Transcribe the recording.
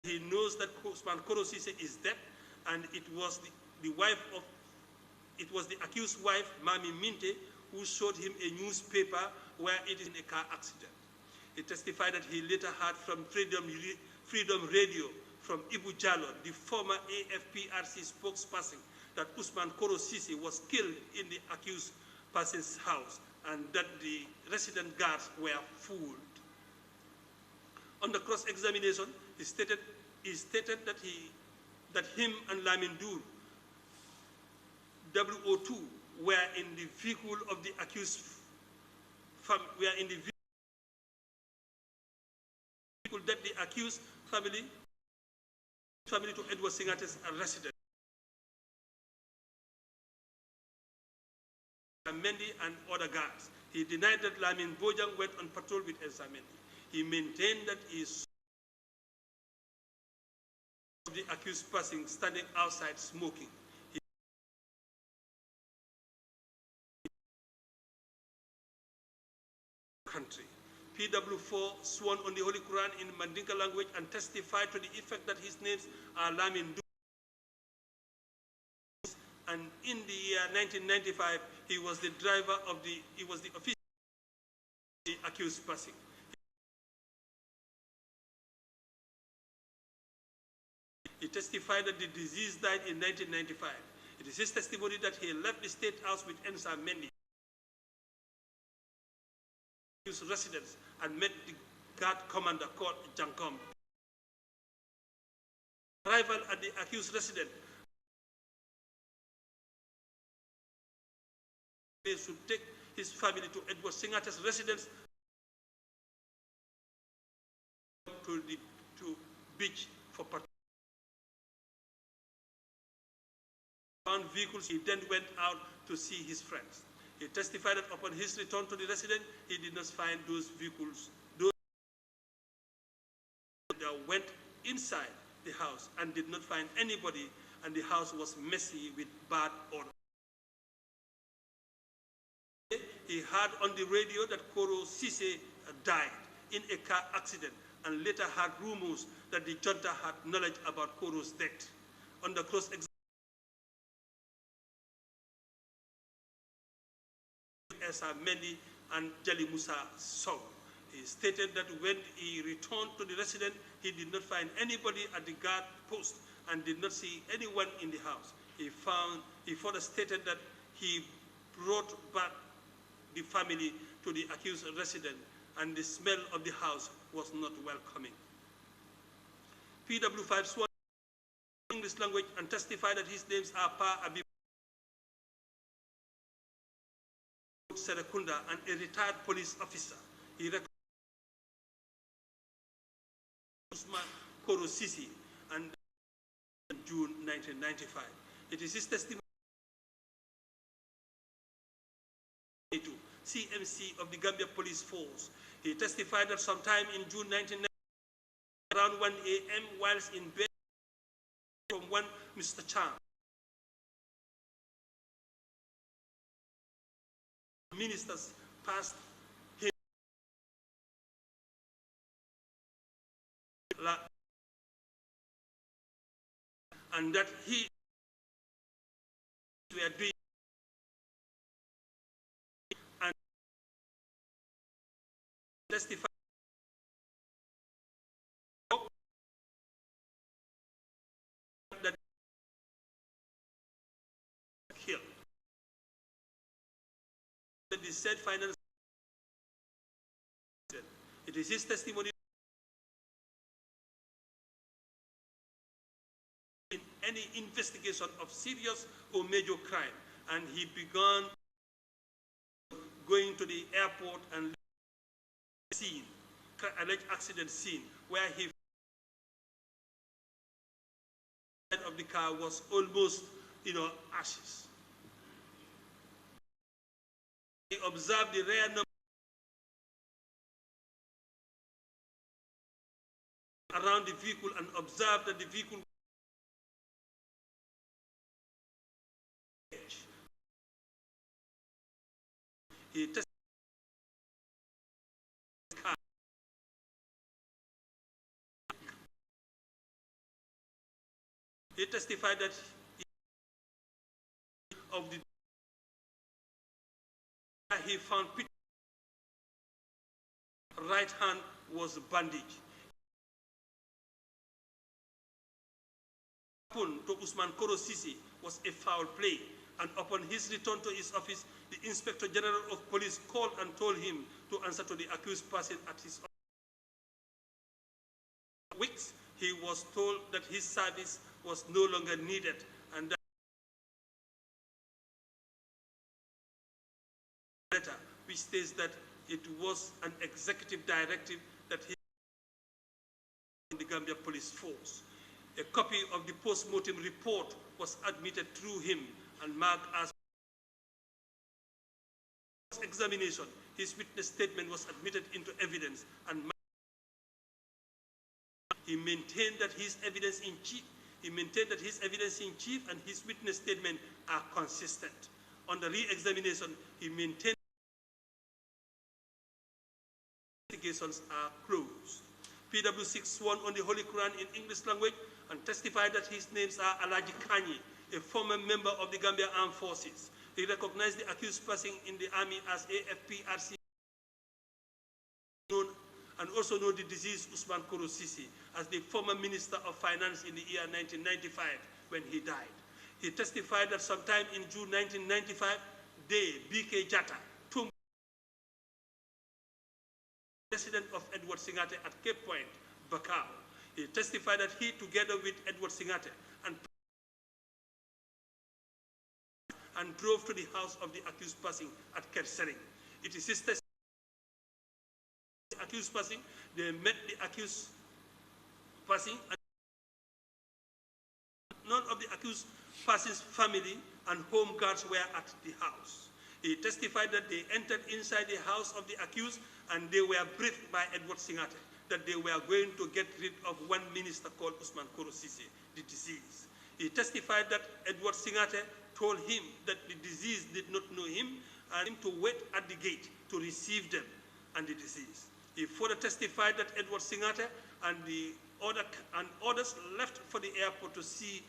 He knows that Usman Koro Sise is dead, and it was the accused wife, Mami Minte, who showed him a newspaper where it is in a car accident. He testified that he later heard from Freedom Radio from Ibu Jallo, the former AFPRC spokesperson, that Usman Koro Sise was killed in the accused person's house and that the resident guards were fooled. On the cross-examination, he stated that him and Lamin Dur, WO2, were in the vehicle of the accused that the accused family to Edward Singate's residence. Mendy and other guards. He denied that Lamin Bojang went on patrol with Elsa Mendy. He maintained that he saw the accused person standing outside smoking. Country. PW4 sworn on the Holy Quran in Mandinka language and testified to the effect that his names are Lamin Du. And in the year 1995, he was the official of the accused person. He testified that the deceased died in 1995. It is his testimony that he left the State House with Ensa Mendy, his residence, and met the guard commander called Jankom. Arrival at the accused residence, they should take his family to Edward Singate's residence to beach for patrol. Found vehicles, he then went out to see his friends. He testified that upon his return to the residence, he did not find those vehicles. Those went inside the house and did not find anybody, and the house was messy with bad odor. He heard on the radio that Koro Sise died in a car accident and later heard rumors that the junta had knowledge about Koro's death. On the cross-examination, Esa Mendy and Jali Musa Sow, he stated that when he returned to the residence, he did not find anybody at the guard post and did not see anyone in the house. He further stated that he brought back the family to the accused residence and the smell of the house was not welcoming. PW5 swore in English language and testified that his names are Pa Abi Serekunda, and a retired police officer. He recognized Usman Koro Sise and in June 1995. It is his testimony to CMC of the Gambia Police Force. He testified that sometime in June 1990, around 1 a.m., whilst in bed from one Mr. Chan, ministers passed him and that he were doing and testified that killed. The said finance, it is his testimony in any investigation of serious or major crime, and he began going to the airport and scene, alleged accident scene, where he of the car was almost, ashes. He observed the rare number around the vehicle and observed that the vehicle he tested He testified that he found Peter's right hand was bandaged. What happened to Usman Koro Sisi was a foul play, and upon his return to his office, the Inspector General of Police called and told him to answer to the accused person at his office. Weeks, he was told that his service was no longer needed, and that letter, which states that it was an executive directive that he in the Gambia Police Force. A copy of the post-mortem report was admitted through him and marked as examination. His witness statement was admitted into evidence, and he maintained that his evidence in chief and his witness statement are consistent. On the re-examination, he maintained investigations are closed. PW6 sworn on the Holy Quran in English language and testified that his names are Alaji Kanyi, a former member of the Gambia Armed Forces. He recognized the accused person in the army as AFPRC and also know the deceased Usman Koro Sisi as the former Minister of Finance in the year 1995 when he died. He testified that sometime in June 1995, they, BK Jata, resident of Edward Singate at Cape Point, Bakau. He testified that he, together with Edward Singate, and drove to the house of the accused person at Kersering. It is his testimony. The accused person, they met the accused person, and none of the accused person's family and home guards were at the house. He testified that they entered inside the house of the accused and they were briefed by Edward Singate that they were going to get rid of one minister called Usman Koro Sisi, the deceased. He testified that Edward Singate told him that the deceased did not know him and him to wait at the gate to receive them and the deceased. He further testified that Edward Singate and others left for the airport to see